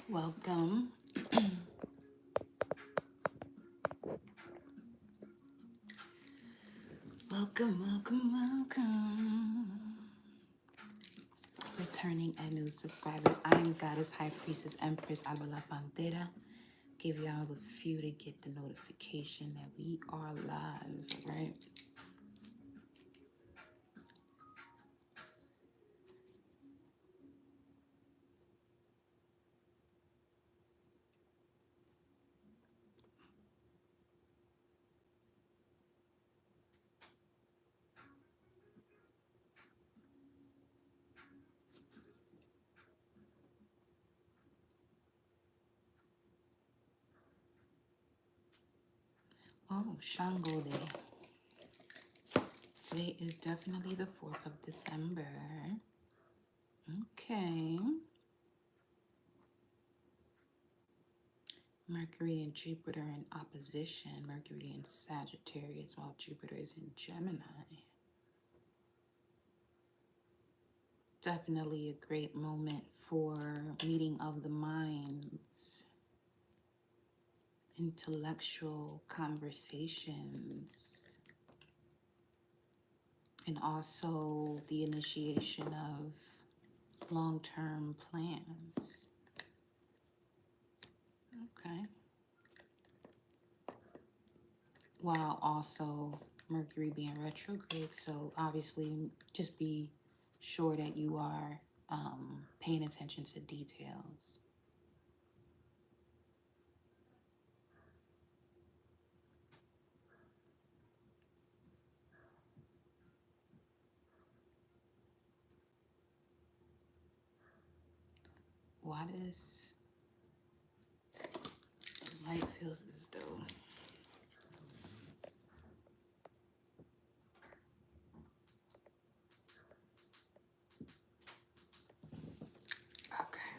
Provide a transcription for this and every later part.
Welcome. Welcome. Returning and new subscribers. I am Goddess High Priestess Empress Abala Pantera. Give y'all a few to get the notification that we are live, right? Oh, Shango Day. Today is definitely the 4th of December. Okay. Mercury and Jupiter in opposition. Mercury in Sagittarius while Jupiter is in Gemini. Definitely a great moment for meeting of the minds, intellectual conversations, and also the initiation of long-term plans. Okay. While also Mercury being retrograde, so obviously just be sure that you are paying attention to details. Why does light feels as though okay.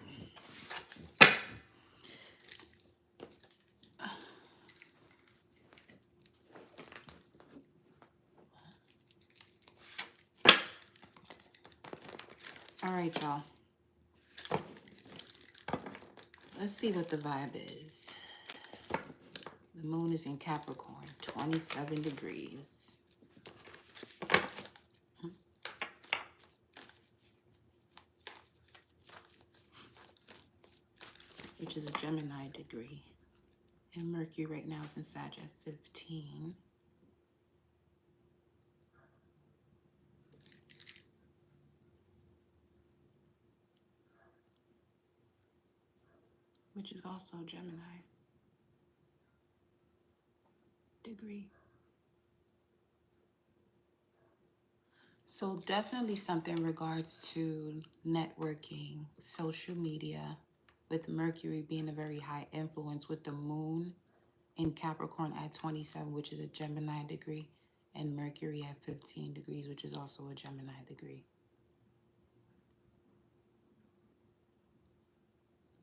All right, y'all. Let's see what the vibe is. The moon is in Capricorn, 27 degrees. Which is a Gemini degree. And Mercury right now is in Sag at 15. Which is also Gemini degree. So definitely something in regards to networking, social media, with Mercury being a very high influence, with the moon in Capricorn at 27, which is a Gemini degree, and Mercury at 15 degrees, which is also a Gemini degree.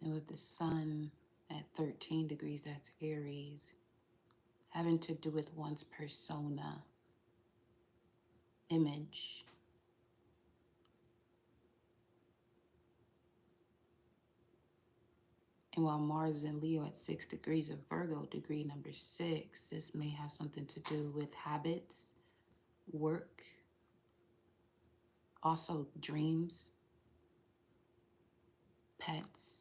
And with the sun at 13 degrees, that's Aries, having to do with one's persona, image. And while Mars is in Leo at 6 degrees of Virgo, degree number 6, this may have something to do with habits, work, also dreams, pets.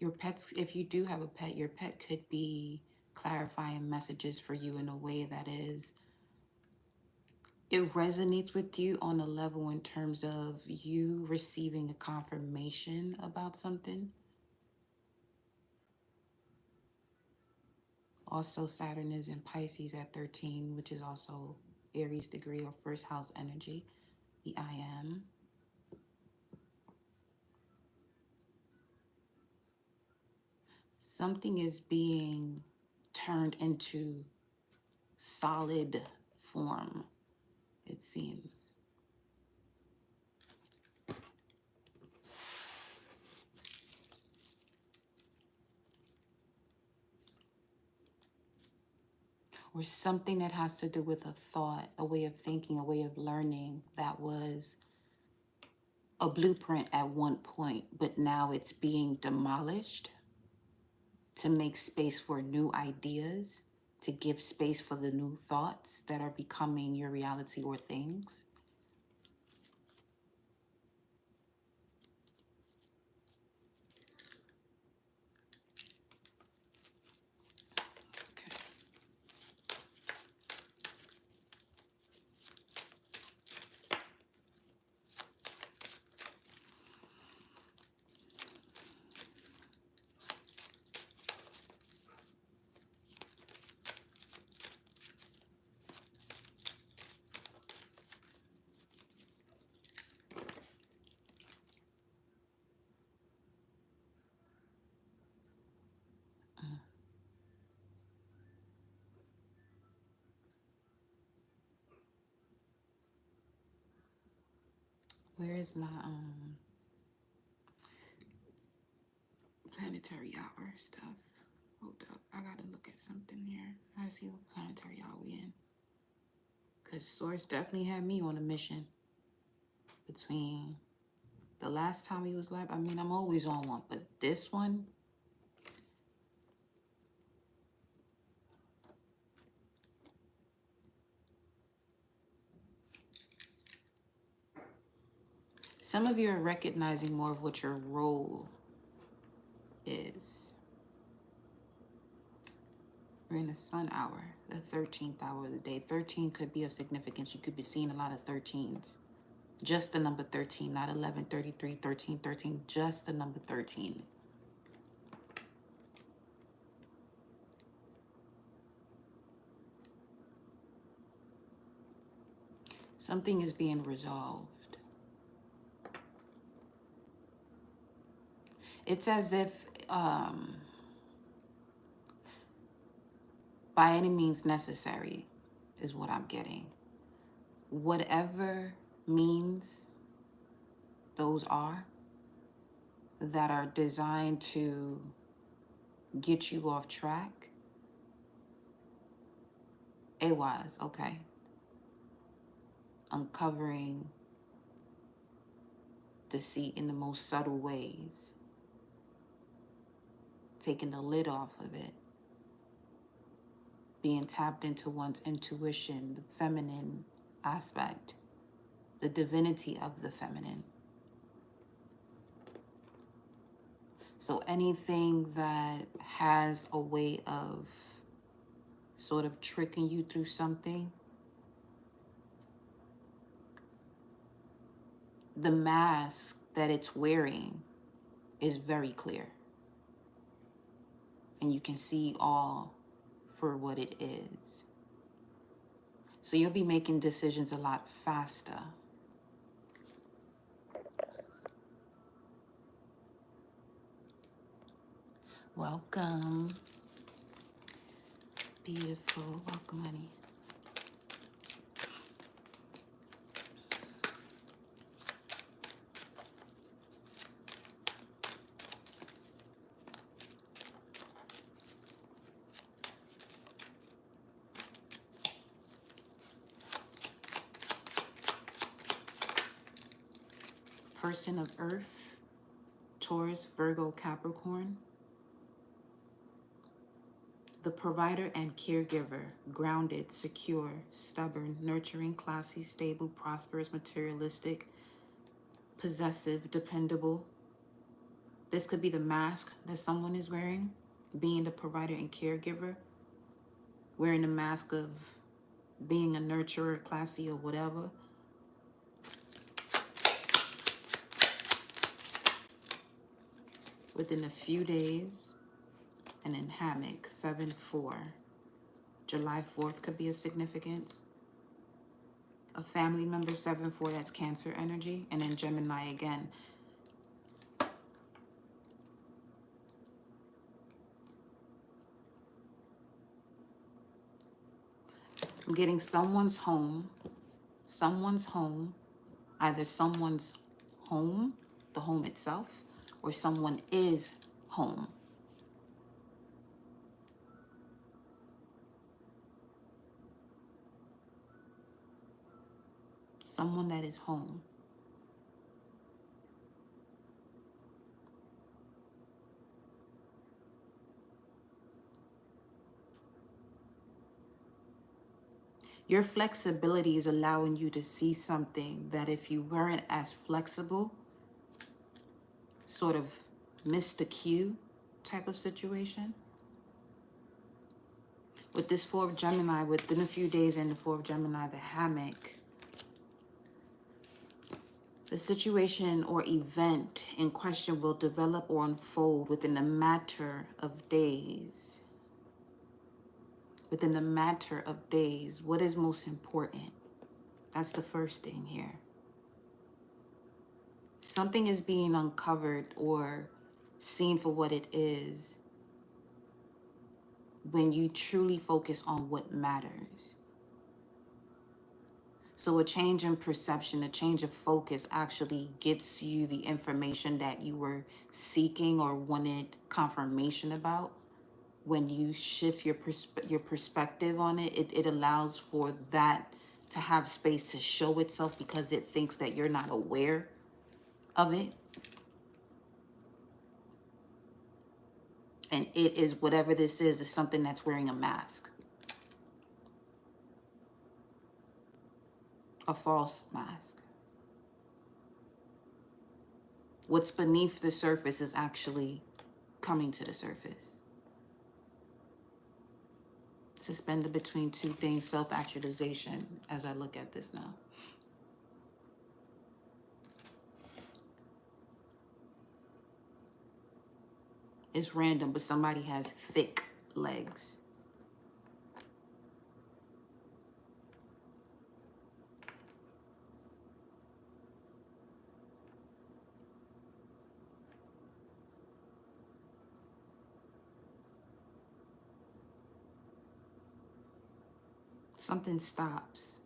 Your pets, if you do have a pet, your pet could be clarifying messages for you in a way that is, it resonates with you on a level in terms of you receiving a confirmation about something. Also, Saturn is in Pisces at 13, which is also Aries degree or first house energy, the I am. Something is being turned into solid form, it seems. Or something that has to do with a thought, a way of thinking, a way of learning that was a blueprint at one point, but now it's being demolished to make space for new ideas, to give space for the new thoughts that are becoming your reality or things. Okay. Where is my planetary hour stuff? Hold up, I gotta look at something here. I see what planetary hour we in. Because Source definitely had me on a mission between the last time he was live. I mean, I'm always on one, but this one, some of you are recognizing more of what your role is. We're in the sun hour, the 13th hour of the day. 13 could be of significance. You could be seeing a lot of 13s. Just the number 13, not 11, 33, 13, 13, just the number 13. Something is being resolved. It's as if, by any means necessary is what I'm getting. Whatever means those are that are designed to get you off track, it was, okay. Uncovering deceit in the most subtle ways. Taking the lid off of it. Being tapped into one's intuition, the feminine aspect, the divinity of the feminine. So anything that has a way of sort of tricking you through something, the mask that it's wearing is very clear. And you can see all for what it is. So you'll be making decisions a lot faster. Welcome. Beautiful. Welcome, honey. Person of Earth, Taurus, Virgo, Capricorn. The provider and caregiver, grounded, secure, stubborn, nurturing, classy, stable, prosperous, materialistic, possessive, dependable. This could be the mask that someone is wearing, being the provider and caregiver, wearing the mask of being a nurturer, classy, or whatever. Within a few days, and in hammock, 7-4. July 4th could be of significance. A family member, 7-4, that's Cancer energy. And then Gemini again. I'm getting someone's home, either someone's home, the home itself, or someone is home. Someone that is home. Your flexibility is allowing you to see something that if you weren't as flexible, sort of missed the cue type of situation. With this fourth Gemini, within a few days in the fourth Gemini, the hammock, the situation or event in question will develop or unfold within a matter of days. Within the matter of days, what is most important? That's the first thing here. Something is being uncovered or seen for what it is when you truly focus on what matters. So a change in perception, a change of focus actually gets you the information that you were seeking or wanted confirmation about. When you shift your perspective on it, it allows for that to have space to show itself because it thinks that you're not aware of it. And it is, whatever this is something that's wearing a mask. A false mask. What's beneath the surface is actually coming to the surface. Suspended between two things, self-actualization, as I look at this now. It's random, but somebody has thick legs. Something stops.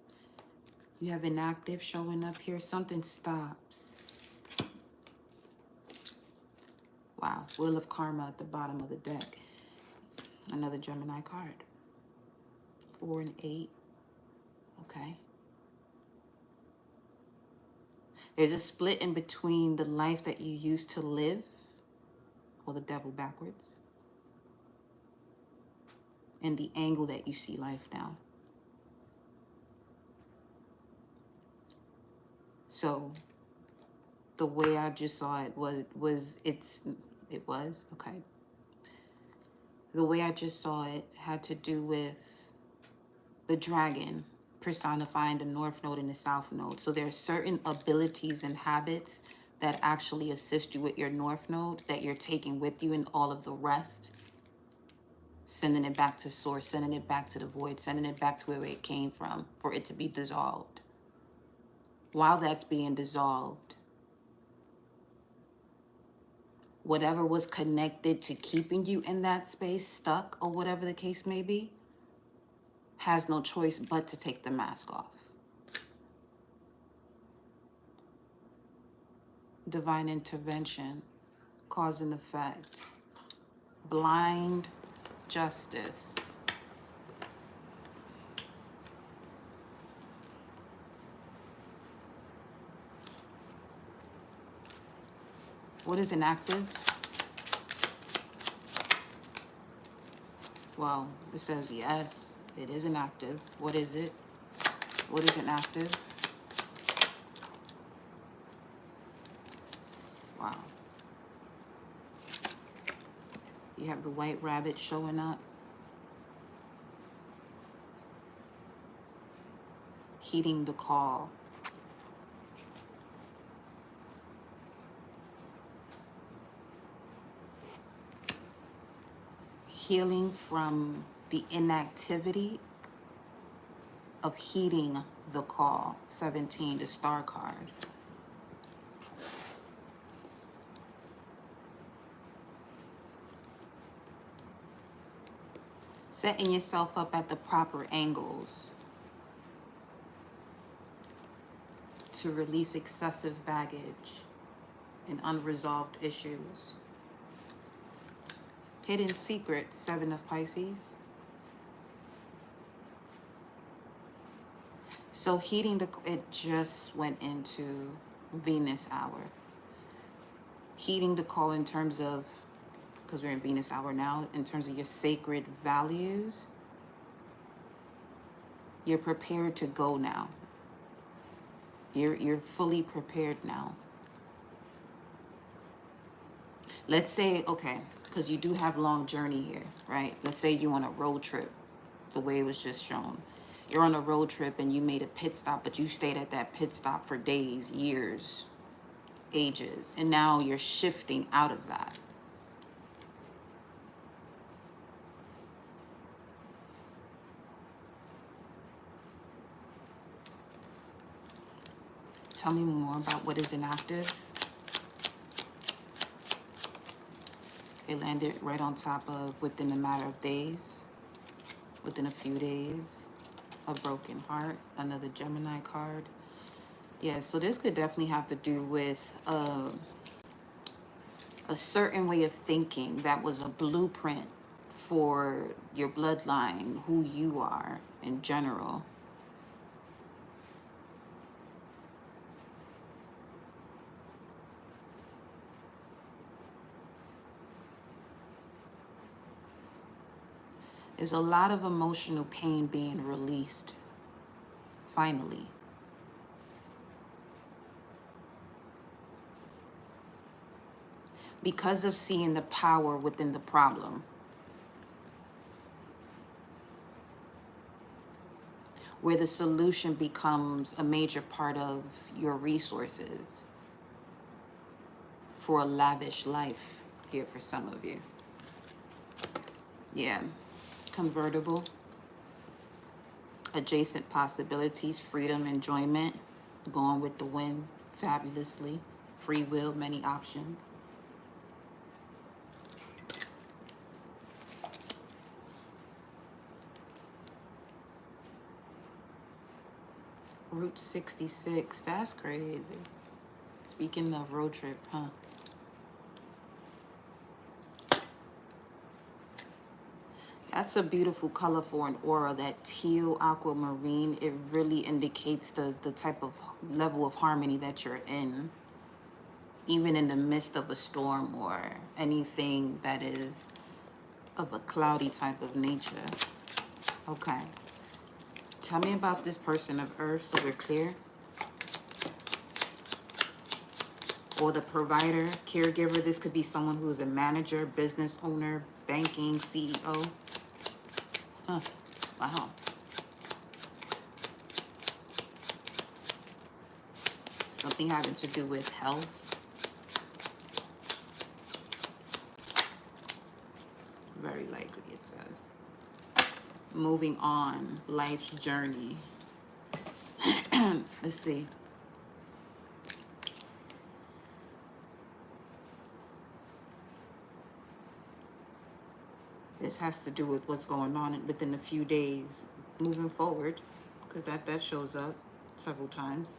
You have inactive showing up here. Something stops. Wow. Wheel of Karma at the bottom of the deck. Another Gemini card. 4 and 8. Okay. There's a split in between the life that you used to live, or the devil backwards, and the angle that you see life now. So the way I just saw it was okay. The way I just saw it had to do with the dragon personifying the North Node and the South Node. So there are certain abilities and habits that actually assist you with your North Node that you're taking with you, and all of the rest, sending it back to source, sending it back to the void, sending it back to where it came from for it to be dissolved. While that's being dissolved, whatever was connected to keeping you in that space, stuck, or whatever the case may be, has no choice but to take the mask off. Divine intervention, cause and effect, blind justice. What is inactive? Well, it says yes, it is inactive. What is it? What is inactive? Wow. You have the white rabbit showing up. Heeding the call. Healing from the inactivity of heeding the call. 17, the star card. Setting yourself up at the proper angles to release excessive baggage and unresolved issues. Hidden secret, 7 of Pisces. So heeding it just went into Venus hour. Heeding the call in terms of, because we're in Venus hour now, in terms of your sacred values. You're prepared to go now. You're fully prepared now. Let's say, okay, because you do have long journey here, right? Let's say you're on a road trip, the way it was just shown. You're on a road trip and you made a pit stop, but you stayed at that pit stop for days, years, ages, and now you're shifting out of that. Tell me more about what is inactive. It landed right on top of within a matter of days, within a few days, a broken heart, another Gemini card. Yeah, so this could definitely have to do with a certain way of thinking that was a blueprint for your bloodline, who you are in general. There's a lot of emotional pain being released, finally. Because of seeing the power within the problem. Where the solution becomes a major part of your resources for a lavish life here for some of you. Yeah. Convertible. Adjacent possibilities, freedom, enjoyment, going with the wind fabulously, free will, many options. Route 66, that's crazy. Speaking of road trip, huh? That's a beautiful color for an aura, that teal aquamarine. It really indicates the type of level of harmony that you're in, even in the midst of a storm or anything that is of a cloudy type of nature. Okay. Tell me about this person of Earth so we're clear. Or the provider, caregiver. This could be someone who is a manager, business owner, banking, CEO. Huh. Wow. Something having to do with health. Very likely, it says. Moving on, life's journey. Let's see. This has to do with what's going on within a few days moving forward, because that shows up several times.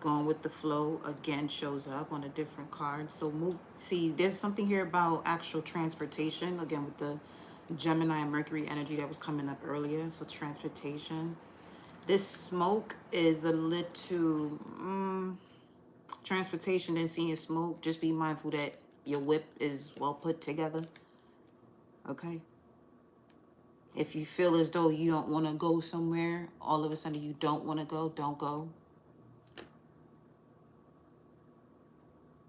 Going with the flow again shows up on a different card. So see, there's something here about actual transportation, again with the Gemini and Mercury energy that was coming up earlier. So transportation. This smoke is a little transportation and seeing smoke. Just be mindful that your whip is well put together. Okay. If you feel as though you don't want to go somewhere, all of a sudden you don't want to go, don't go.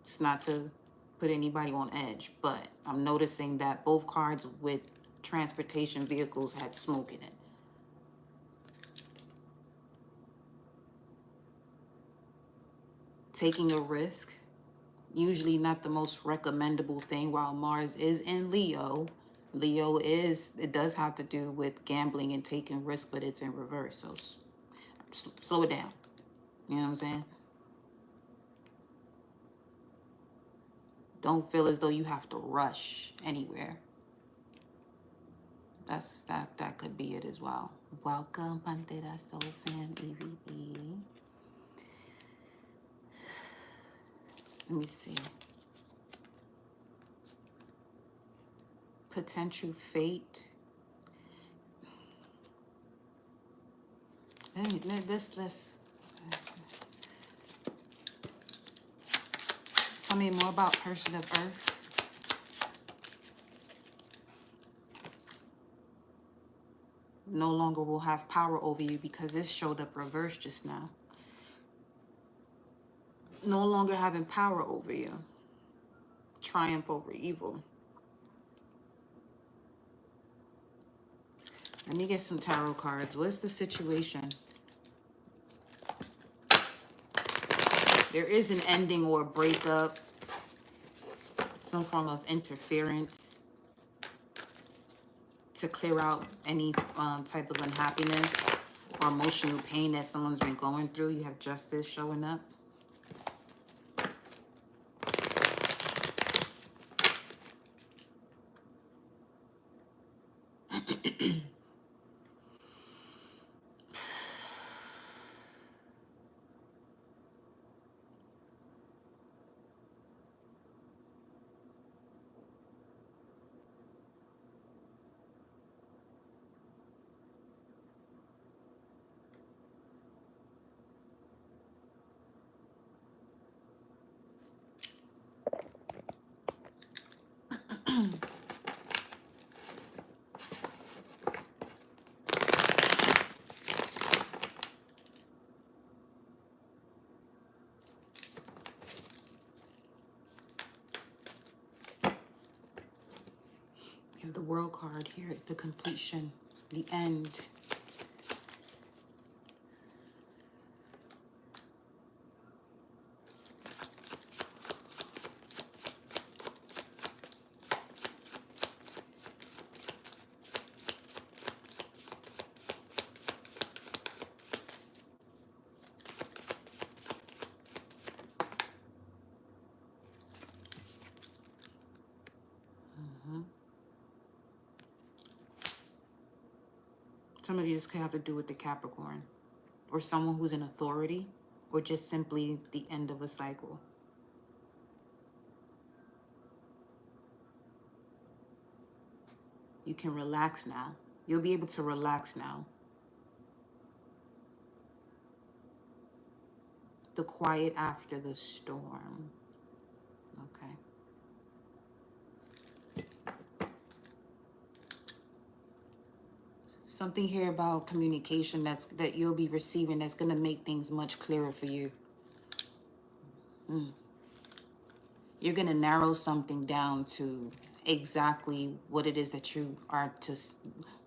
It's not to put anybody on edge, but I'm noticing that both cards with transportation vehicles had smoke in it. Taking a risk, usually not the most recommendable thing. While Mars is in Leo, it does have to do with gambling and taking risk, but it's in reverse. So slow it down. You know what I'm saying? Don't feel as though you have to rush anywhere. That could be it as well. Welcome, Pantera Soul Fam EVE. Let me see. Potential fate. Let's tell me more about person of Earth. no longer will have power over you, because this showed up reversed just now. No longer having power over you. Triumph over evil. Let me get some tarot cards. What's the situation? There is an ending or a breakup. Some form of interference to clear out any type of unhappiness or emotional pain that someone's been going through. You have justice showing up. You have the World card here, the completion, the end. Some of these could have to do with the Capricorn, or someone who's in authority, or just simply the end of a cycle. You can relax now. You'll be able to relax now. The quiet after the storm. Okay. Something here about communication that you'll be receiving that's going to make things much clearer for you. You're going to narrow something down to exactly what it is that you are to,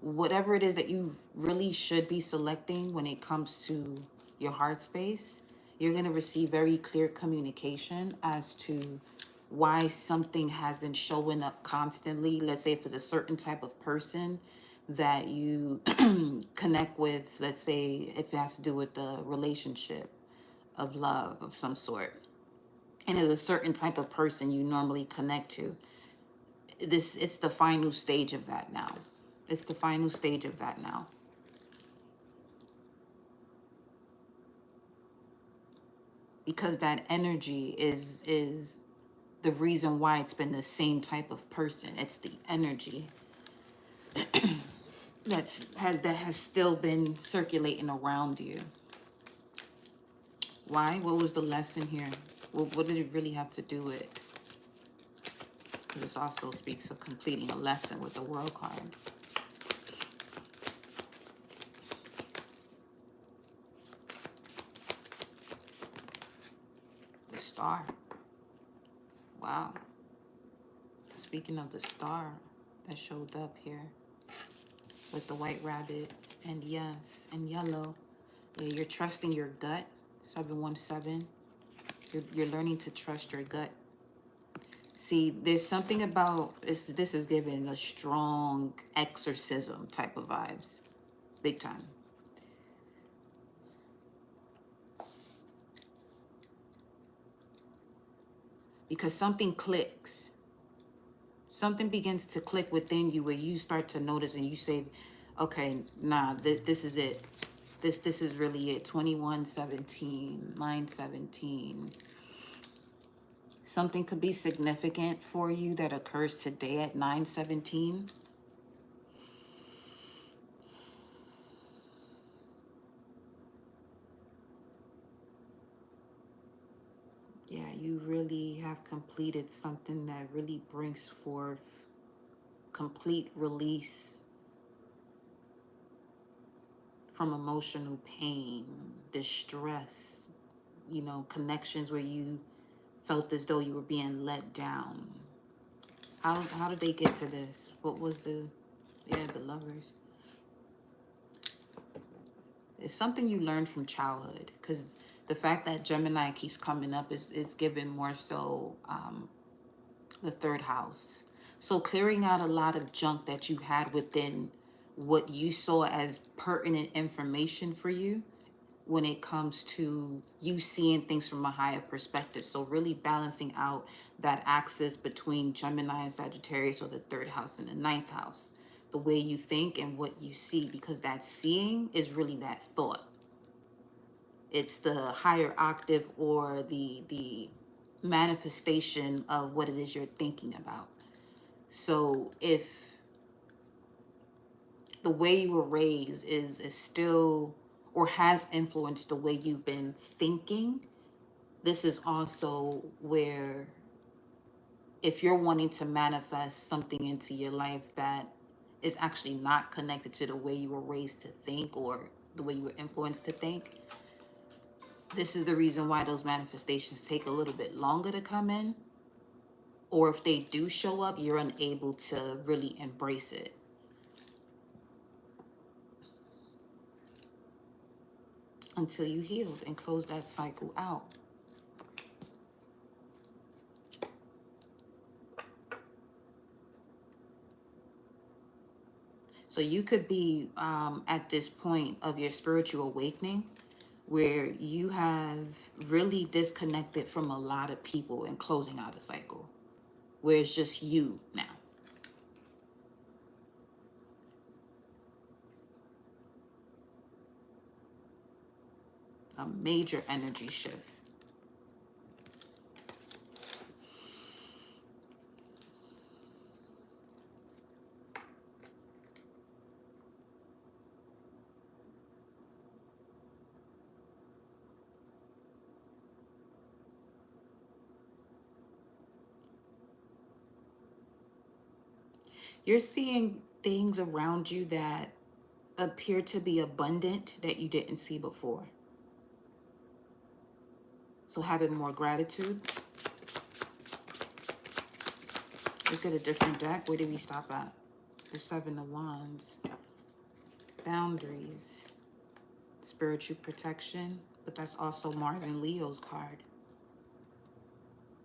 whatever it is that you really should be selecting when it comes to your heart space. You're going to receive very clear communication as to why something has been showing up constantly. Let's say if it's a certain type of person that you connect with, let's say if it has to do with the relationship of love of some sort, and there's a certain type of person you normally connect to, it's the final stage of that now. It's the final stage of that now. Because that energy is the reason why it's been the same type of person. It's the energy that has still been circulating around you. Why? What was the lesson here? What did it really have to do with? Because this also speaks of completing a lesson with the World card. The Star. Wow. Speaking of the star that showed up here with the white rabbit, and yes, and yellow. Yeah, you're trusting your gut. 717. You're learning to trust your gut. See, there's something about this. This is giving a strong exorcism type of vibes, big time. Because something clicks. Something begins to click within you where you start to notice and you say, okay, nah, this is it. This is really it. 2117, 917. Something could be significant for you that occurs today at 917. Yeah, you really have completed something that really brings forth complete release from emotional pain, distress, you know, connections where you felt as though you were being let down. How did they get to this? What was the Lovers? It's something you learned from childhood, because the fact that Gemini keeps coming up is given more so the third house. So clearing out a lot of junk that you had within what you saw as pertinent information for you when it comes to you seeing things from a higher perspective. So really balancing out that axis between Gemini and Sagittarius, or the third house and the ninth house, the way you think and what you see, because that seeing is really that thought. It's the higher octave, or the manifestation of what it is you're thinking about. So if the way you were raised is still, or has influenced the way you've been thinking, this is also where, if you're wanting to manifest something into your life that is actually not connected to the way you were raised to think, or the way you were influenced to think, this is the reason why those manifestations take a little bit longer to come in. Or if they do show up, you're unable to really embrace it. Until you healed and close that cycle out. So you could be at this point of your spiritual awakening where you have really disconnected from a lot of people and closing out a cycle where it's just you now. A major energy shift. You're seeing things around you that appear to be abundant that you didn't see before. So having more gratitude. Let's get a different deck. Where did we stop at? The Seven of Wands. Boundaries. Spiritual protection. But that's also Mars and Leo's card.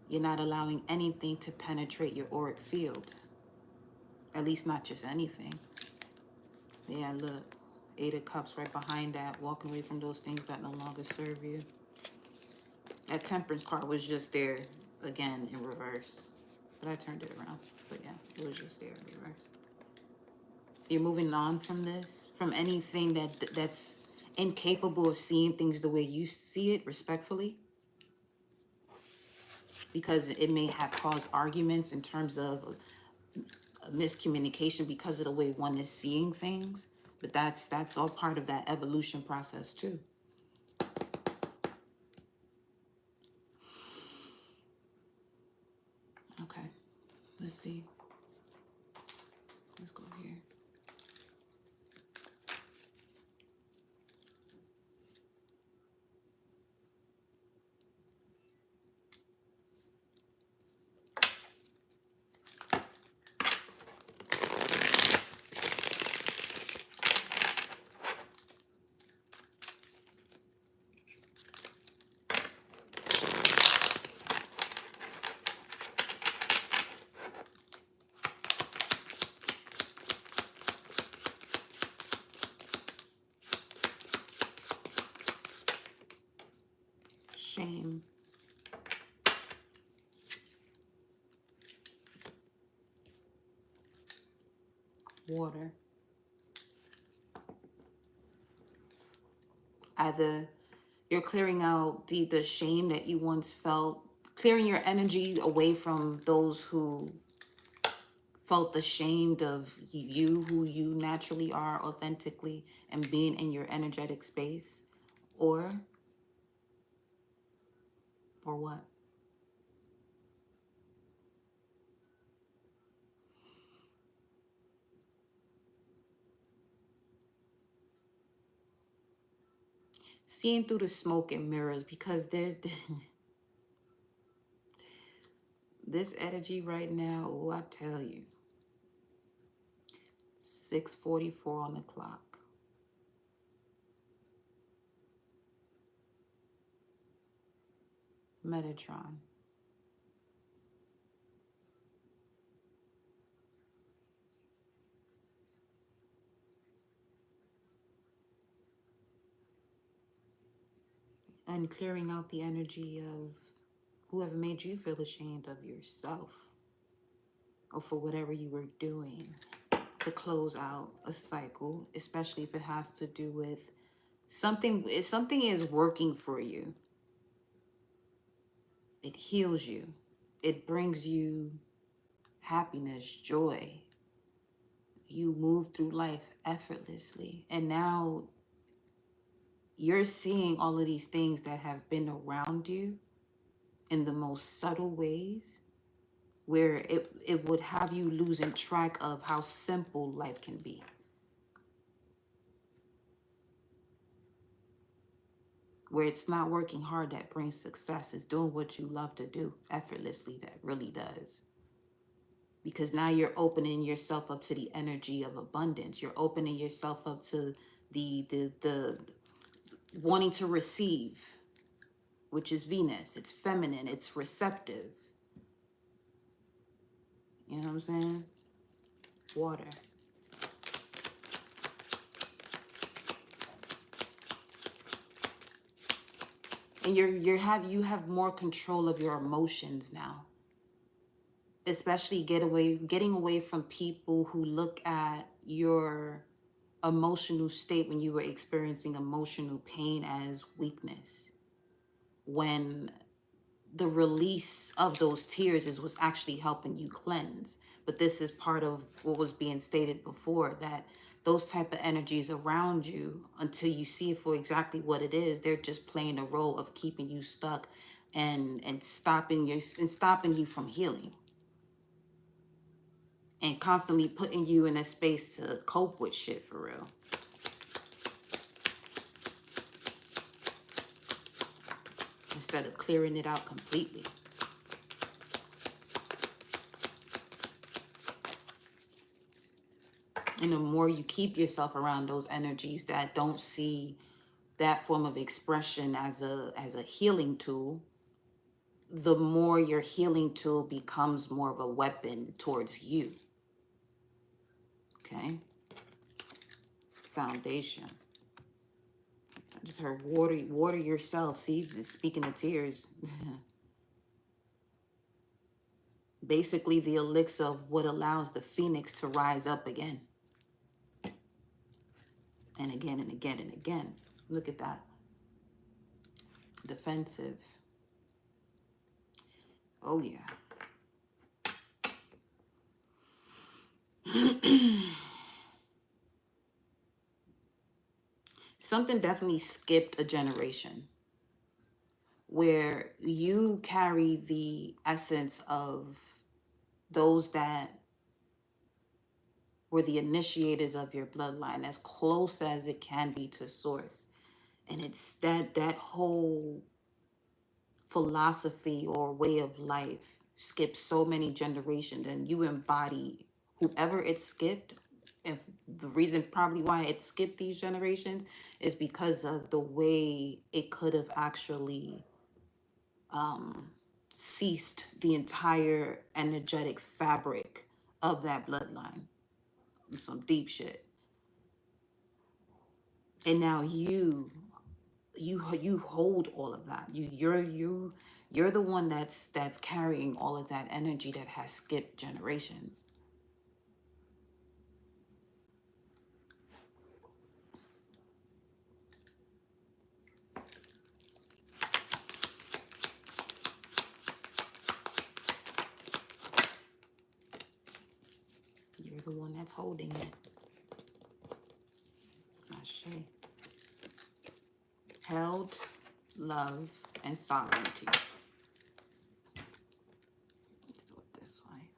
You're not allowing anything to penetrate your auric field. At least not just anything. Yeah, look. Eight of Cups right behind that. Walking away from those things that no longer serve you. That Temperance card was just there again in reverse. But I turned it around. But yeah, it was just there in reverse. You're moving on from this, from anything that's incapable of seeing things the way you see it, respectfully. Because it may have caused arguments in terms of a miscommunication because of the way one is seeing things. But that's all part of that evolution process too. Okay, let's see. Let's go here. Shame. Water. Either you're clearing out the shame that you once felt, clearing your energy away from those who felt ashamed of you, who you naturally are authentically, and being in your energetic space, or what? seeing through the smoke and mirrors, because there, this energy right now, oh, I tell you, 6:44 on the clock. Metatron. And clearing out the energy of whoever made you feel ashamed of yourself or for whatever you were doing, to close out a cycle, especially if it has to do with something. If something is working for you, it heals you, it brings you happiness, joy. You move through life effortlessly, and now you're seeing all of these things that have been around you in the most subtle ways, where it would have you losing track of how simple life can be. Where it's not working hard that brings success. It's doing what you love to do effortlessly that really does. Because now you're opening yourself up to the energy of abundance. You're opening yourself up to the wanting to receive, which is Venus. It's feminine, it's receptive. You know what I'm saying? Water. And you have more control of your emotions now. Especially getting away from people who look at your emotional state when you were experiencing emotional pain as weakness. When the release of those tears is what's actually helping you cleanse. But this is part of what was being stated before, that those type of energies around you, until you see it for exactly what it is, they're just playing a role of keeping you stuck and stopping you from healing, and constantly putting you in a space to cope with shit for real. Instead of clearing it out completely. And the more you keep yourself around those energies that don't see that form of expression as a healing tool, the more your healing tool becomes more of a weapon towards you. Okay? Foundation. I just heard water yourself. See, speaking of tears. Basically the elixir of what allows the phoenix to rise up again. And again and again and again. Look at that. Defensive. Oh yeah. Something definitely skipped a generation, where you carry the essence of those that were the initiators of your bloodline, as close as it can be to source. And it's that whole philosophy or way of life skips so many generations, and you embody whoever it skipped. And the reason probably why it skipped these generations is because of the way it could have actually ceased the entire energetic fabric of that bloodline. Some deep shit. And now you hold all of that. You're the one that's carrying all of that energy that has skipped generations. You're the one that's holding it. Ashe. Held, love, and sovereignty. Let's do it this way.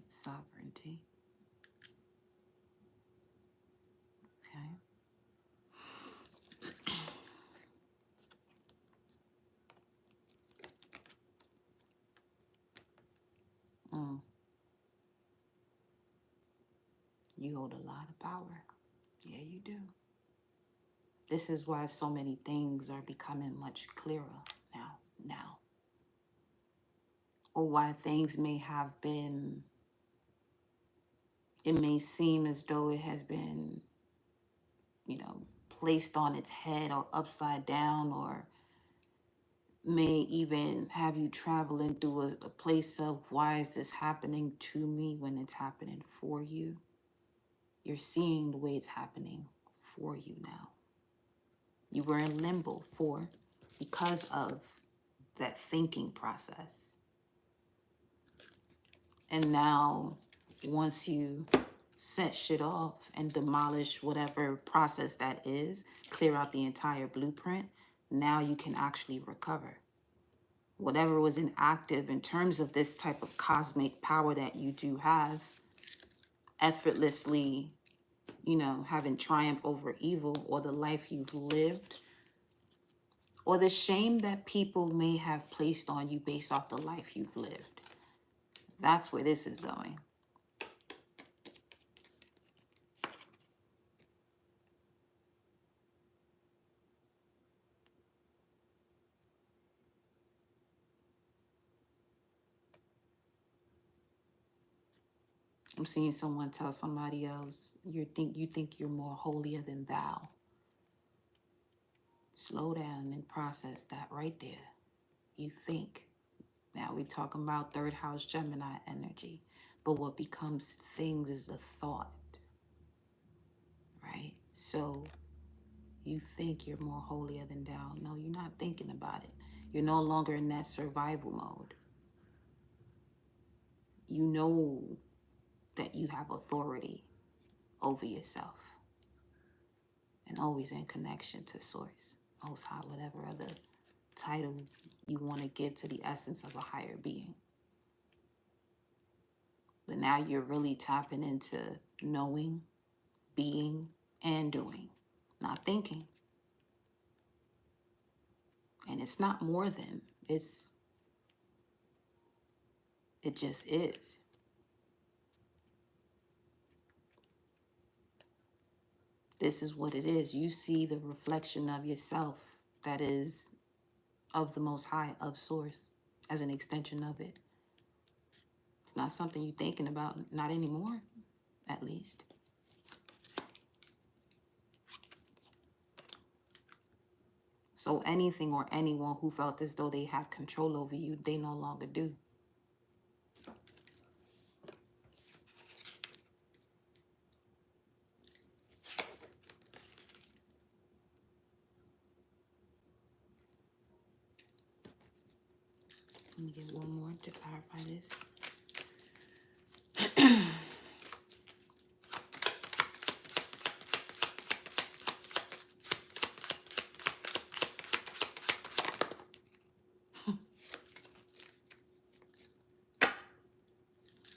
Sovereignty. You hold a lot of power. Yeah, you do. This is why so many things are becoming much clearer now. Or why things may have been, it may seem as though it has been, placed on its head or upside down, or may even have you traveling through a place of, why is this happening to me when it's happening for you? You're seeing the way it's happening for you now. You were in limbo because of that thinking process. And now, once you set shit off and demolish whatever process that is, clear out the entire blueprint, now you can actually recover. Whatever was inactive in terms of this type of cosmic power that you do have, effortlessly, having triumph over evil, or the life you've lived, or the shame that people may have placed on you based off the life you've lived. That's where this is going. I'm seeing someone tell somebody else, you think you're more holier than thou. Slow down and process that right there. You think. Now we're talking about third house Gemini energy. But what becomes things is a thought. Right? So you think you're more holier than thou. No, you're not thinking about it. You're no longer in that survival mode. You know that you have authority over yourself. And always in connection to source, Most High, whatever other title you want to give to the essence of a higher being. But now you're really tapping into knowing, being, and doing, not thinking. And it's not more than, it just is. This is what it is. You see the reflection of yourself that is of the Most High, of Source, as an extension of it. It's not something you're thinking about, not anymore, at least. So anything or anyone who felt as though they had control over you, they no longer do. Let me get one more to clarify this.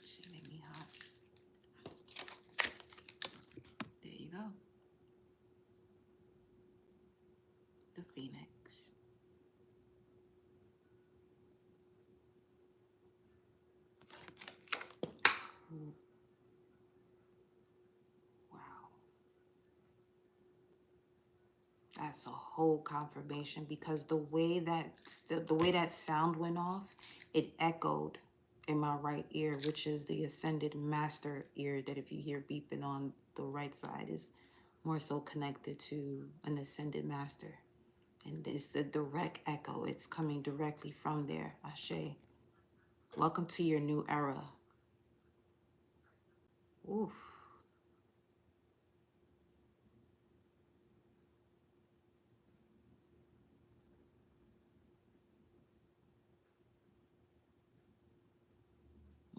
She made me hot. There you go. The Phoenix. Ooh. Wow. That's a whole confirmation, because the way that sound went off, it echoed in my right ear, which is the ascended master ear, that if you hear beeping on the right side is more so connected to an ascended master. And it's the direct echo. It's coming directly from there. Ashe. Welcome to your new era. Oof.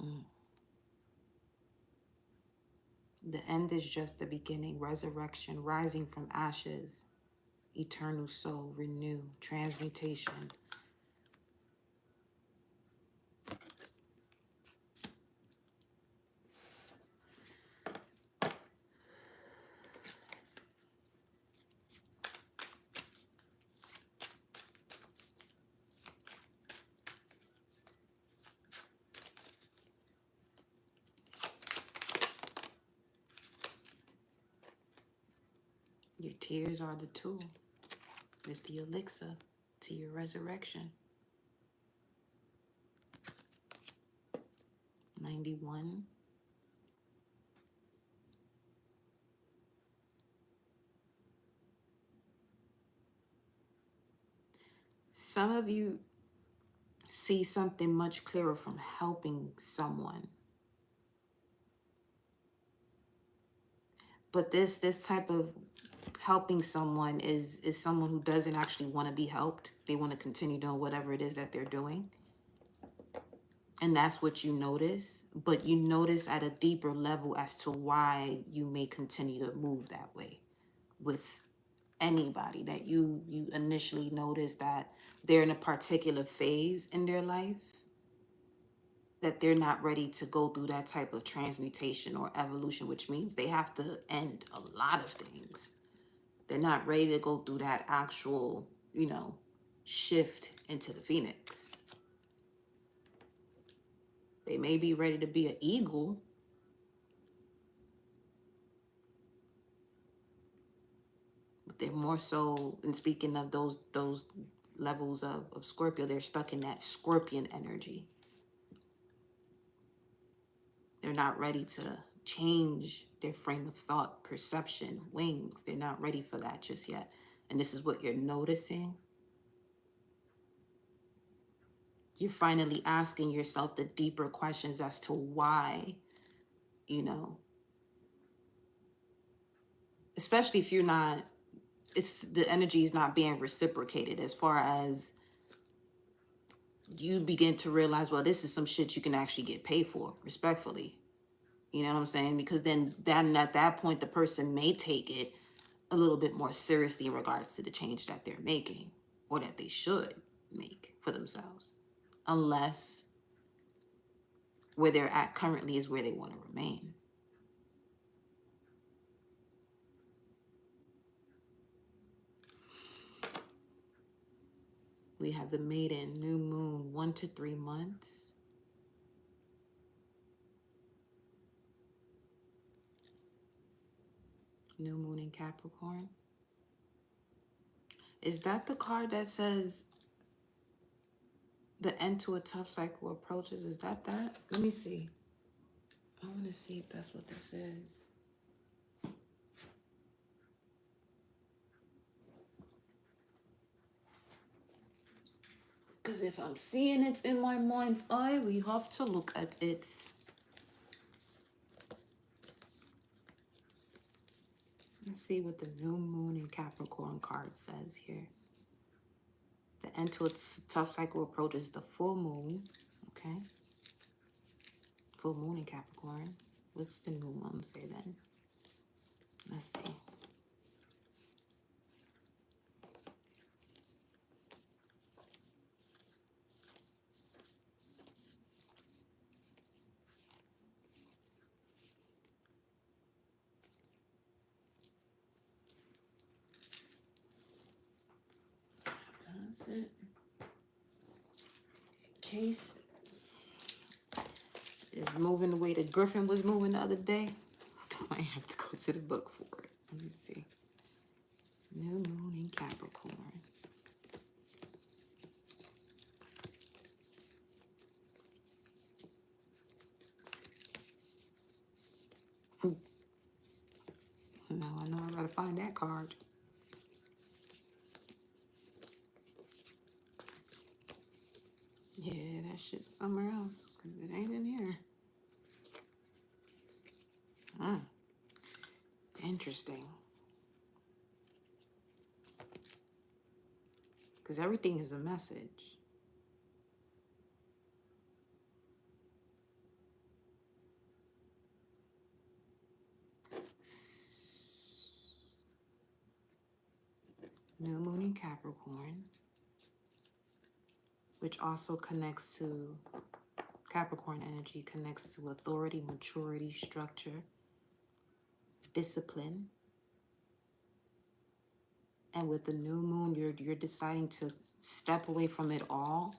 Mm. The end is just the beginning. Resurrection, rising from ashes, eternal soul, renew, transmutation. Your tears are the tool. It's the elixir to your resurrection. 91. Some of you see something much clearer from helping someone. But this type of helping someone is someone who doesn't actually want to be helped. They want to continue doing whatever it is that they're doing. And that's what you notice. But you notice at a deeper level as to why you may continue to move that way with anybody that you initially notice that they're in a particular phase in their life, that they're not ready to go through that type of transmutation or evolution, which means they have to end a lot of things. They're not ready to go through that actual, shift into the phoenix. They may be ready to be an eagle, but they're more so, and speaking of those levels of Scorpio, they're stuck in that scorpion energy. They're not ready to change their frame of thought, perception, wings. They're not ready for that just yet. And this is what you're noticing. You're finally asking yourself the deeper questions as to why, especially if you're not, the energy is not being reciprocated, as far as you begin to realize, well, this is some shit you can actually get paid for, respectfully. You know what I'm saying? Because then at that point, the person may take it a little bit more seriously in regards to the change that they're making, or that they should make for themselves. Unless where they're at currently is where they want to remain. We have the maiden, new moon, 1 to 3 months. New moon in Capricorn. Is that the card that says the end to a tough cycle approaches? Is that? Let me see. I want to see if that's what this is. Because if I'm seeing it in my mind's eye, we have to look at it. Let's see what the new moon in Capricorn card says here. The end to a tough cycle approaches the full moon. Okay. Full moon in Capricorn. What's the new moon say then? Let's see. That's it. Case is moving the way the griffin was moving the other day. I might have to go to the book for it. Let me see. New moon in Capricorn. Now I know I gotta find that card. Yeah, that shit's somewhere else, because it ain't in here. Interesting. Because everything is a message. New moon in Capricorn, which also connects to Capricorn energy, connects to authority, maturity, structure, discipline. And with the new moon, you're deciding to step away from it all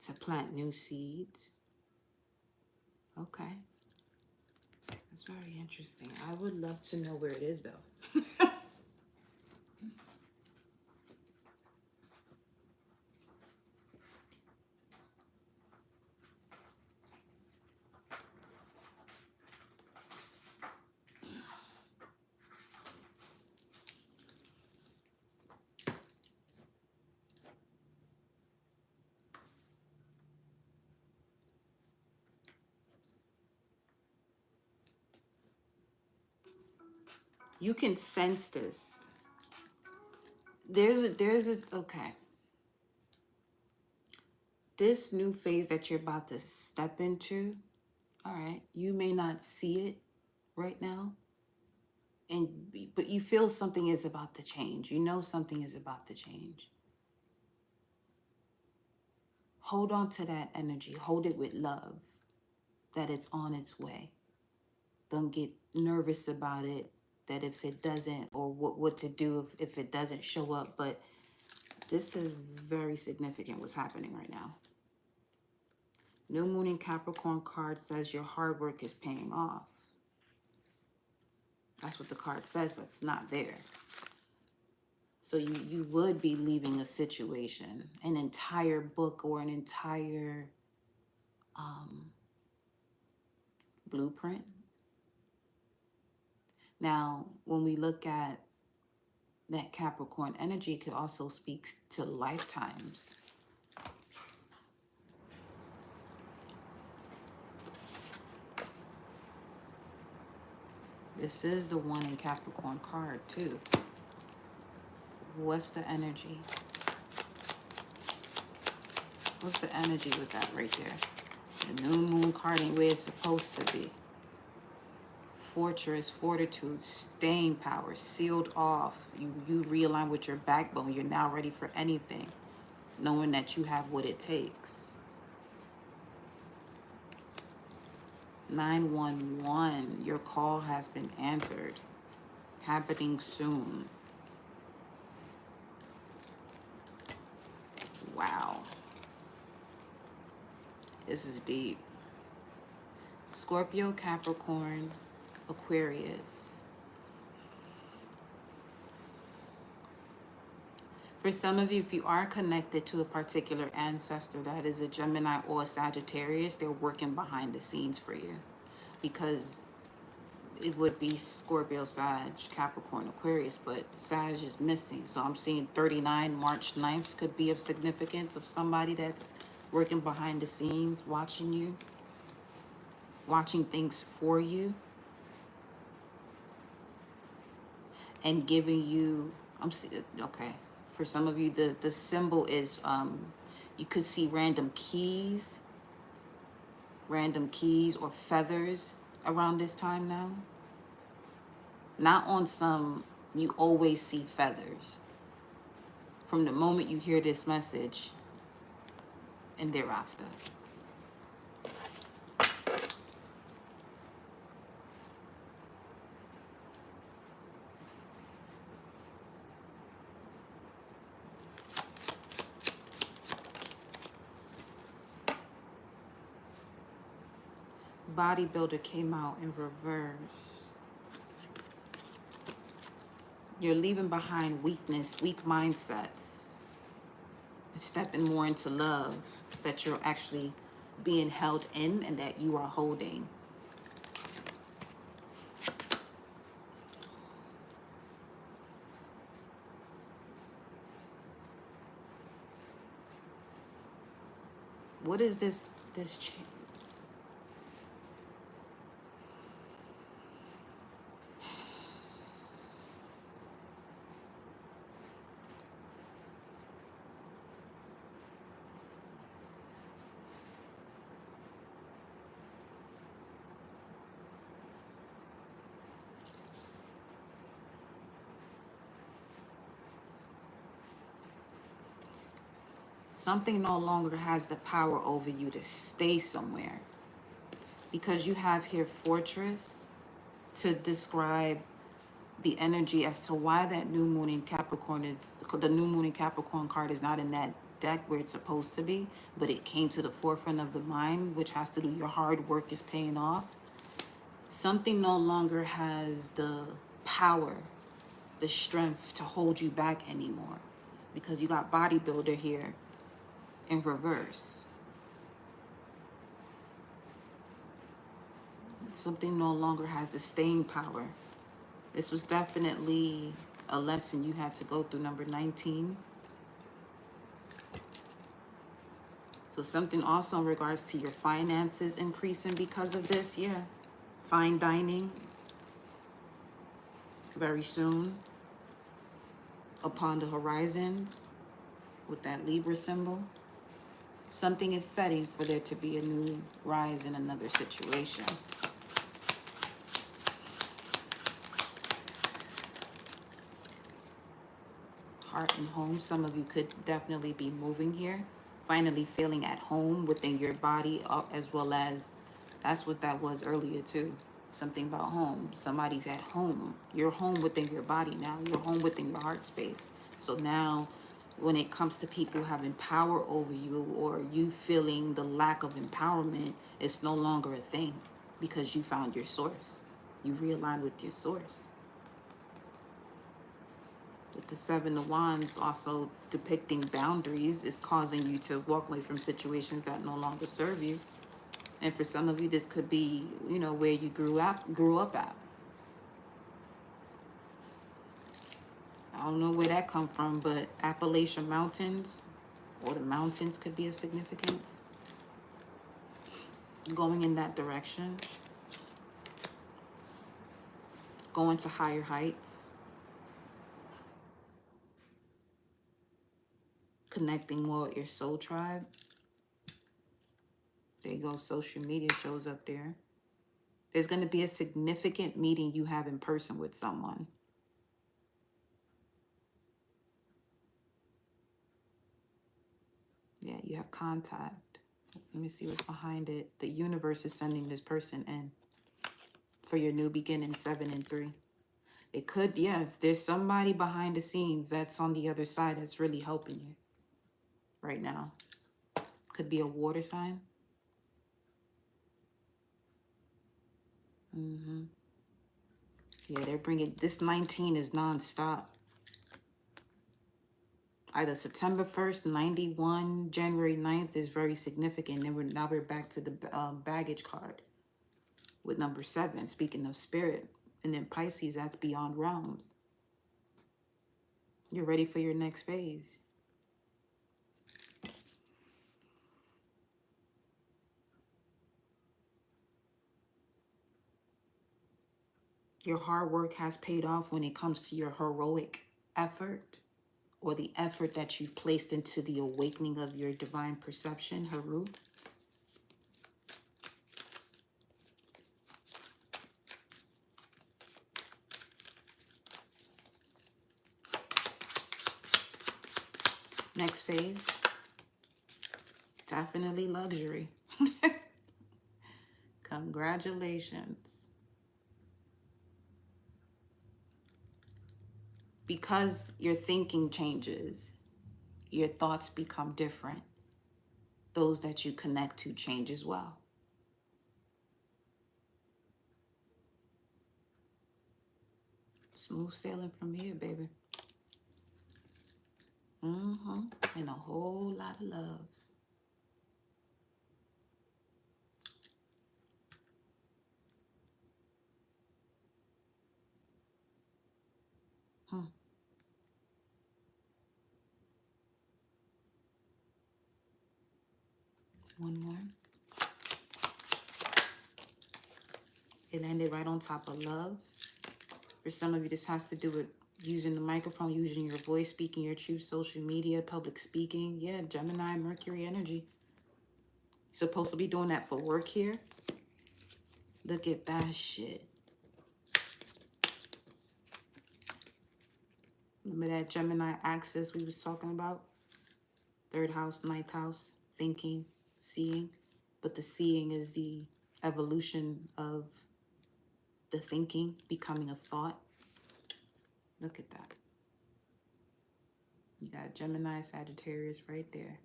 to plant new seeds. Okay. That's very interesting. I would love to know where it is, though. You can sense this. Okay. This new phase that you're about to step into, all right, you may not see it right now, but you feel something is about to change. You know something is about to change. Hold on to that energy. Hold it with love that it's on its way. Don't get nervous about it, that if it doesn't, or what to do if it doesn't show up. But this is very significant what's happening right now. New Moon in Capricorn card says your hard work is paying off. That's what the card says. That's not there. So you would be leaving a situation, an entire book or an entire blueprint. Now, when we look at that Capricorn energy, it could also speak to lifetimes. This is the one in Capricorn card too. What's the energy? What's the energy with that right there? The new moon card ain't where it's supposed to be. Fortress, fortitude, staying power, sealed off. You realign with your backbone. You're now ready for anything, knowing that you have what it takes. 911, your call has been answered. Happening soon. Wow. This is deep. Scorpio, Capricorn, Aquarius. For some of you, if you are connected to a particular ancestor that is a Gemini or a Sagittarius, they're working behind the scenes for you, because it would be Scorpio, Sag, Capricorn, Aquarius, but Sag is missing. So I'm seeing 39, March 9th could be of significance of somebody that's working behind the scenes, watching you, watching things for you, and giving you, okay. For some of you, the symbol is, you could see random keys or feathers around this time now. Not on some, you always see feathers. From the moment you hear this message and thereafter. Bodybuilder came out in reverse. You're leaving behind weakness, weak mindsets, and stepping more into love that you're actually being held in and that you are holding. What is this something no longer has the power over you to stay somewhere, because you have here fortress to describe the energy as to why that new moon in Capricorn, the new moon in Capricorn card is not in that deck where it's supposed to be, but it came to the forefront of the mind, which has to do your hard work is paying off. Something no longer has the power, the strength to hold you back anymore, because you got bodybuilder here in reverse. Something no longer has the staying power. This was definitely a lesson you had to go through, number 19. So something also in regards to your finances increasing because of this, yeah. Fine dining. very soon upon the horizon with that Libra symbol. Something is setting for there to be a new rise in another situation. Heart and home. Some of you could definitely be moving here, finally feeling at home within your body, as well as that's what that was earlier too. Something about home. Somebody's at home. You're home within your body now. You're home within your heart space. So now when it comes to people having power over you, or you feeling the lack of empowerment, it's no longer a thing because you found your source. You realign with your source. With the Seven of Wands also depicting boundaries, is causing you to walk away from situations that no longer serve you. And for some of you, this could be, you know, where you grew up at. I don't know where that come from, but Appalachian Mountains, or the mountains, could be of significance. Going in that direction. Going to higher heights. Connecting more with your soul tribe. There you go, social media shows up there. There's going to be a significant meeting you have in person with someone. Yeah, you have contact. Let me see what's behind it. The universe is sending this person in for your new beginning, 7 and 3. It could, yes, there's somebody behind the scenes that's on the other side that's really helping you right now. Could be a water sign. Yeah, they're bringing, this 19 is nonstop. Either September 1st, 91, January 9th is very significant. And now we're back to the baggage card with number 7, speaking of spirit. And then Pisces, that's beyond realms. You're ready for your next phase. Your hard work has paid off when it comes to your heroic effort, or the effort that you've placed into the awakening of your divine perception, Haru. Next phase, definitely luxury. Congratulations. Because your thinking changes, your thoughts become different. Those that you connect to change as well. Smooth sailing from here, baby. And a whole lot of love. One more. It landed right on top of love. For some of you, this has to do with using the microphone, using your voice, speaking your truth, social media, public speaking. Yeah, Gemini, Mercury energy. Supposed to be doing that for work here. Look at that shit. Remember that Gemini axis we was talking about? 3rd house, 9th house, thinking, seeing. But the seeing is the evolution of the thinking, becoming a thought. Look at that. You got Gemini, Sagittarius right there.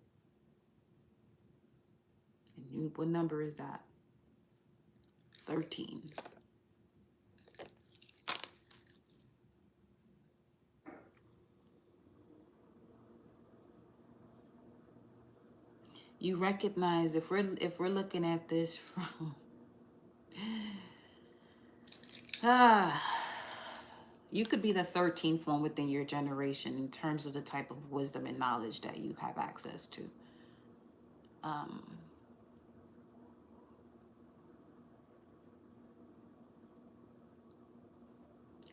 And what number is that? 13. You recognize, if we're looking at this from you could be the 13th one within your generation in terms of the type of wisdom and knowledge that you have access to.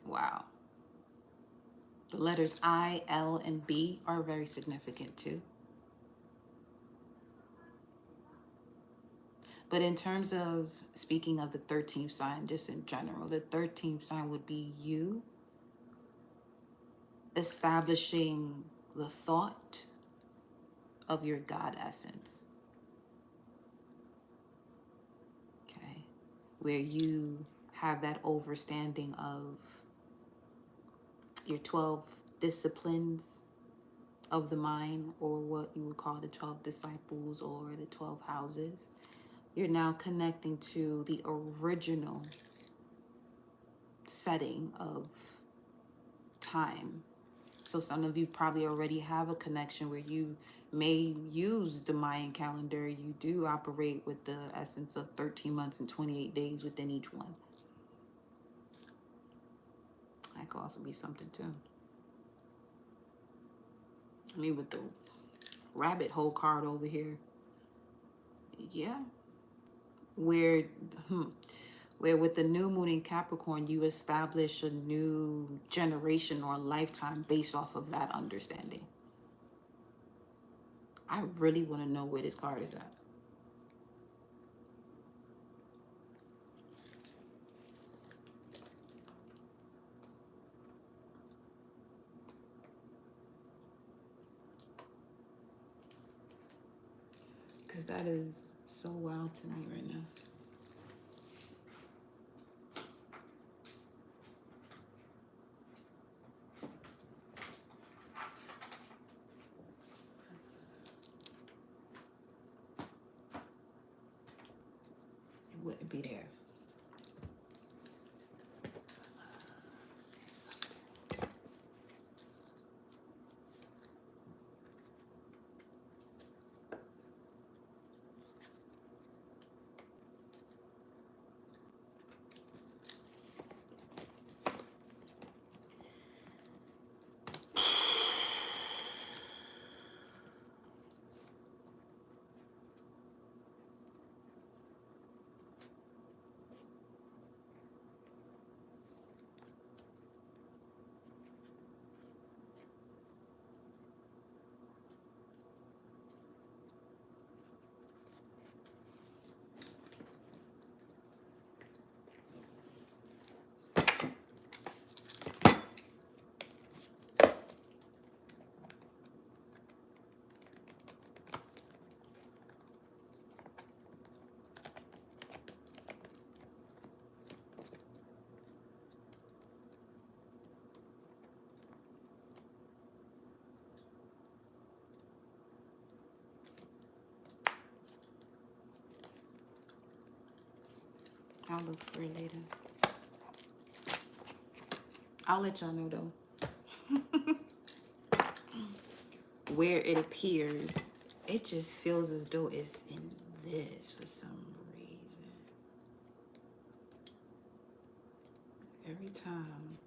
Wow. The letters I, L, and B are very significant too. But in terms of speaking of the 13th sign, just in general, the 13th sign would be you establishing the thought of your God essence. Okay. Where you have that overstanding of your 12 disciplines of the mind, or what you would call the 12 disciples or the 12 houses. You're now connecting to the original setting of time. So some of you probably already have a connection where you may use the Mayan calendar. You do operate with the essence of 13 months and 28 days within each one. That could also be something too. I mean, with the rabbit hole card over here, yeah, where with the new moon in Capricorn, you establish a new generation or lifetime based off of that understanding. I really want to know where this card is at. Because that is so wild tonight right now. It wouldn't be there. I'll look for it later. I'll let y'all know though. Where it appears, it just feels as though it's in this for some reason. Every time.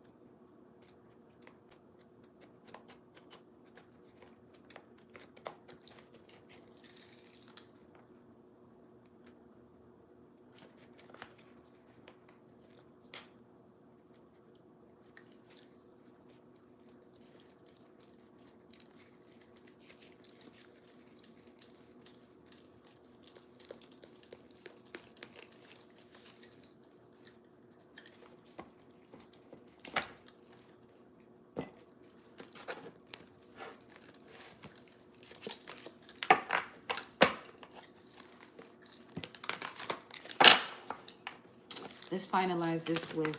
Let's finalize this with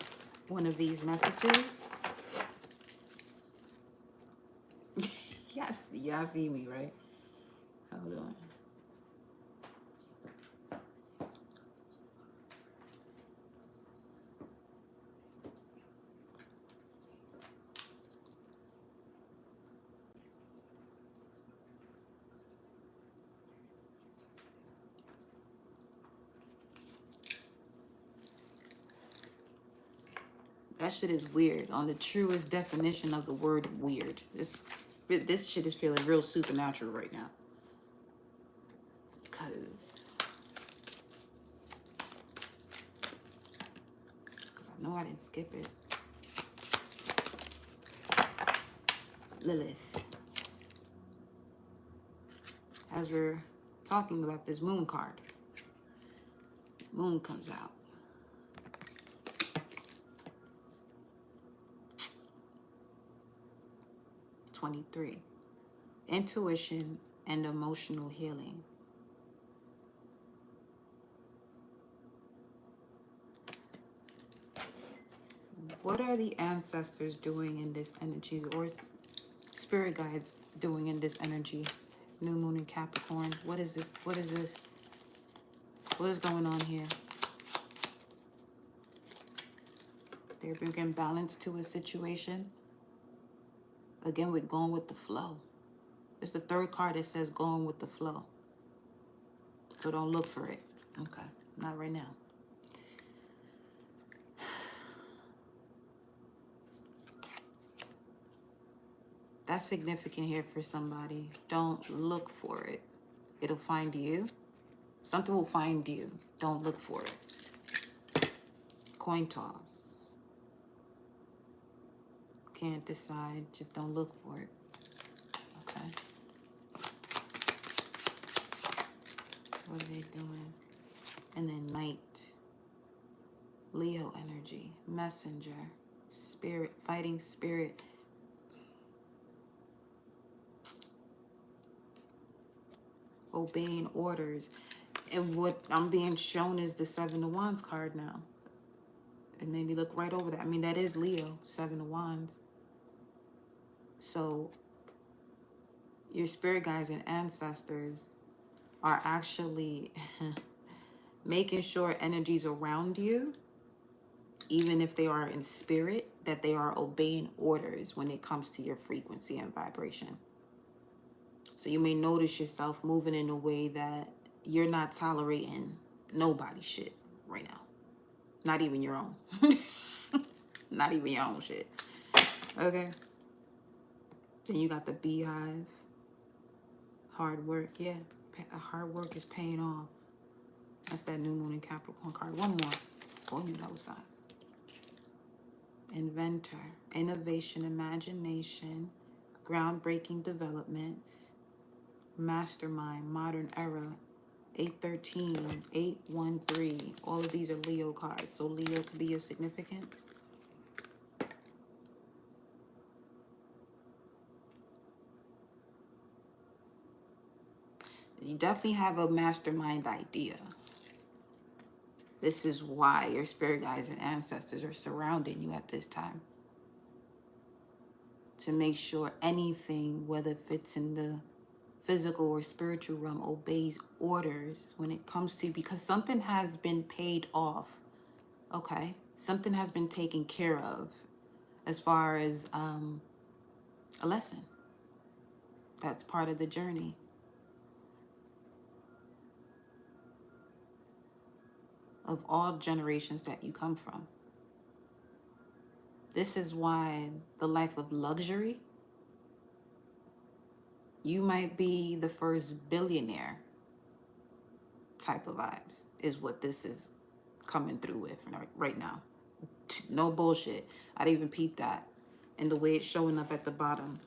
one of these messages. Yes, y'all see me, right? Hold on. That shit is weird. On the truest definition of the word weird. This shit is feeling real supernatural right now. Because I know I didn't skip it. Lilith. As we're talking about this moon card, moon comes out. '23. Intuition and emotional healing. What are the ancestors doing in this energy, or spirit guides doing in this energy? New moon in Capricorn. What is this? What is this? What is going on here? They're bringing balance to a situation. Again, we're going with the flow. It's the third card that says going with the flow. So don't look for it. Okay, not right now. That's significant here for somebody. Don't look for it. It'll find you. Something will find you. Don't look for it. Coin toss. Can't decide. Just don't look for it. Okay. What are they doing? And then night. Leo energy. Messenger. Spirit. Fighting spirit. Obeying orders. And what I'm being shown is the Seven of Wands card now. It made me look right over that. I mean, that is Leo, Seven of Wands. So your spirit guides and ancestors are actually making sure energies around you, even if they are in spirit, that they are obeying orders when it comes to your frequency and vibration. So you may notice yourself moving in a way that you're not tolerating nobody's shit right now. Not even your own. Not even your own shit. Okay. Then you got the beehive. Hard work. Yeah. Hard work is paying off. That's that new moon in Capricorn card. One more. Oh, you know that was fast. Inventor. Innovation, imagination, groundbreaking developments, mastermind, modern era, 813, 813. All of these are Leo cards. So Leo could be of significance. You definitely have a mastermind idea. This is why your spirit guides and ancestors are surrounding you at this time. To make sure anything, whether if it's in the physical or spiritual realm, obeys orders when it comes to, because something has been paid off. Okay? Something has been taken care of as far as a lesson. That's part of the journey. Of all generations that you come from. This is why the life of luxury, you might be the first billionaire type of vibes, is what this is coming through with right now. No bullshit. I'd even peep that. And the way it's showing up at the bottom.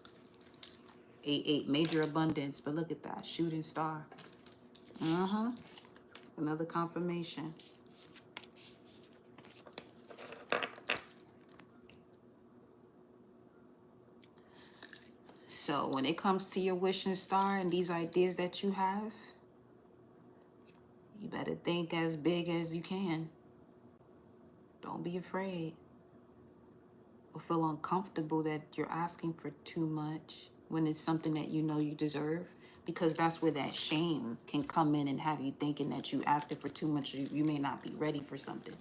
8-8, major abundance. But look at that, shooting star. Another confirmation. So when it comes to your wishing star and these ideas that you have, you better think as big as you can. Don't be afraid or feel uncomfortable that you're asking for too much when it's something that you know you deserve, because that's where that shame can come in and have you thinking that you asking for too much. You may not be ready for something.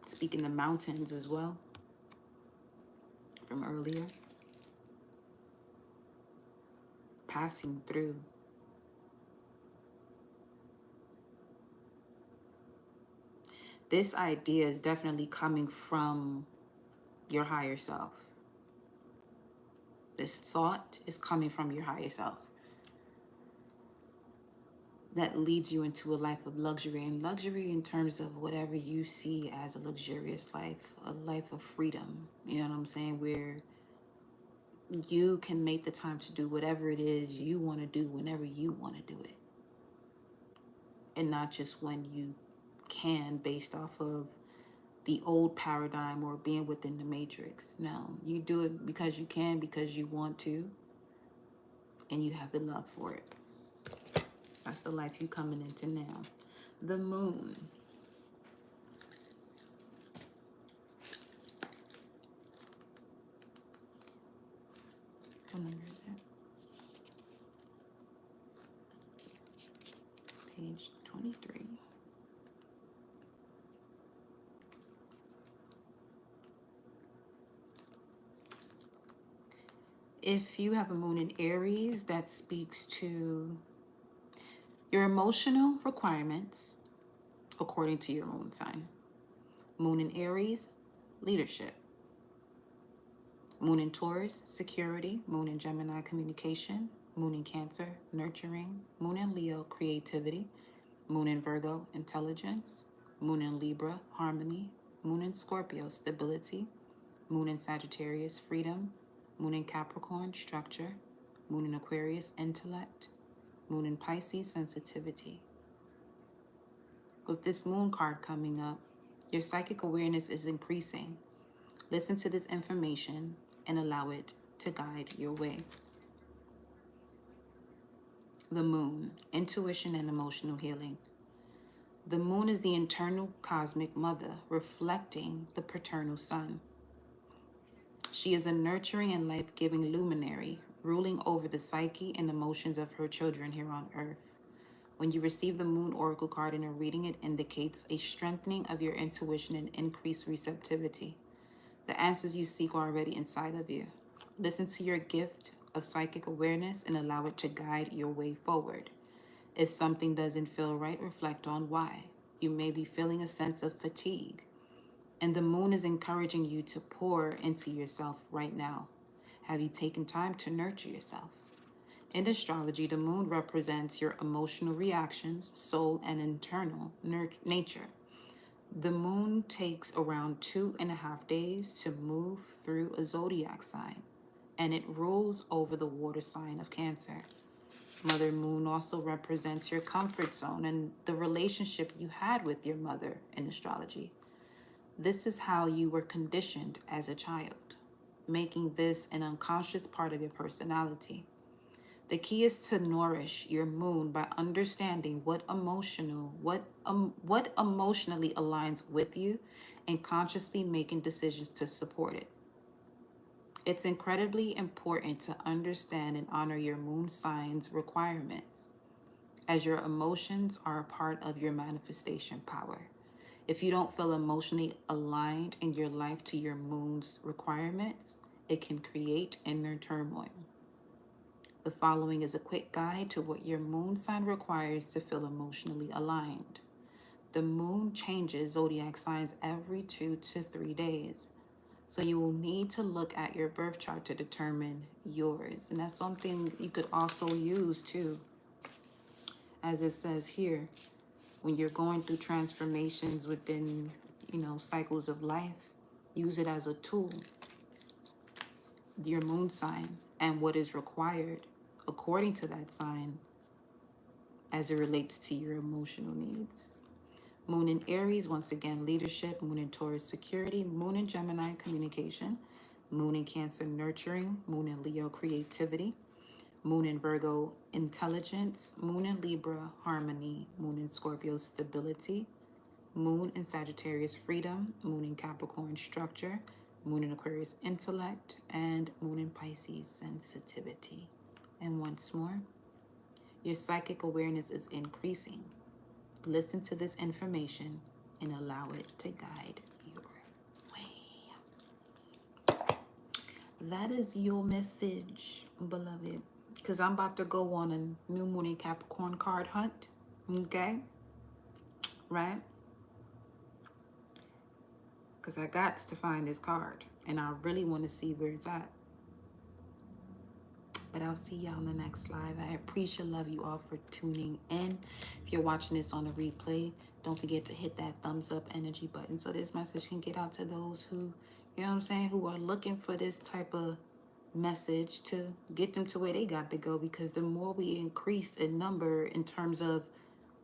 Speaking of mountains as well from earlier. Passing through. This idea is definitely coming from your higher self. This thought is coming from your higher self. That leads you into a life of luxury. And luxury in terms of whatever you see as a luxurious life. A life of freedom. You know what I'm saying? Where you can make the time to do whatever it is you want to do whenever you want to do it. And not just when you can, based off of the old paradigm or being within the matrix. No, you do it because you can, because you want to, and you have the love for it. That's the life you coming into now. The moon. What number is that? Page 23. If you have a moon in Aries, that speaks to your emotional requirements according to your moon sign. Moon in Aries, leadership. Moon in Taurus, security. Moon in Gemini, communication. Moon in Cancer, nurturing. Moon in Leo, creativity. Moon in Virgo, intelligence. Moon in Libra, harmony. Moon in Scorpio, stability. Moon in Sagittarius, freedom. Moon in Capricorn, structure. Moon in Aquarius, intellect. Moon in Pisces, sensitivity. With this moon card coming up, your psychic awareness is increasing. Listen to this information and allow it to guide your way. The moon, intuition and emotional healing. The moon is the internal cosmic mother, reflecting the paternal sun. She is a nurturing and life-giving luminary, ruling over the psyche and emotions of her children here on earth. When you receive the moon oracle card in a reading, it indicates a strengthening of your intuition and increased receptivity. The answers you seek are already inside of you. Listen to your gift of psychic awareness and allow it to guide your way forward. If something doesn't feel right, reflect on why. You may be feeling a sense of fatigue, and the moon is encouraging you to pour into yourself right now. Have you taken time to nurture yourself? In astrology, the moon represents your emotional reactions, soul, and internal nature. The moon takes around 2.5 days to move through a zodiac sign, and it rules over the water sign of Cancer. Mother Moon also represents your comfort zone and the relationship you had with your mother in astrology. This is how you were conditioned as a child, making this an unconscious part of your personality. The key is to nourish your moon by understanding what emotionally aligns with you and consciously making decisions to support it. It's incredibly important to understand and honor your moon sign's requirements, as your emotions are a part of your manifestation power. If you don't feel emotionally aligned in your life to your moon's requirements, it can create inner turmoil. The following is a quick guide to what your moon sign requires to feel emotionally aligned. The moon changes zodiac signs every 2 to 3 days. So you will need to look at your birth chart to determine yours. And that's something you could also use too. As it says here, when you're going through transformations within, cycles of life, use it as a tool. Your moon sign and what is required according to that sign as it relates to your emotional needs. Moon in Aries, once again, leadership. Moon in Taurus, security. Moon in Gemini, communication. Moon in Cancer, nurturing. Moon in Leo, creativity. Moon in Virgo, intelligence. Moon in Libra, harmony. Moon in Scorpio, stability. Moon in Sagittarius, freedom. Moon in Capricorn, structure. Moon in Aquarius, intellect. And Moon in Pisces, sensitivity. And once more, your psychic awareness is increasing. Listen to this information and allow it to guide your way. That is your message, beloved. Because I'm about to go on a new moon in Capricorn card hunt. Okay? Right? Because I got to find this card. And I really want to see where it's at. But I'll see y'all in the next live. I appreciate, love you all for tuning in. If you're watching this on a replay, don't forget to hit that thumbs up energy button so this message can get out to those who, who are looking for this type of message to get them to where they got to go, because the more we increase in number in terms of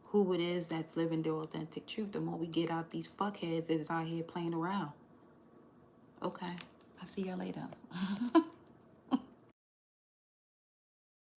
who it is that's living their authentic truth, the more we get out these fuckheads that's out here playing around. Okay, I'll see y'all later.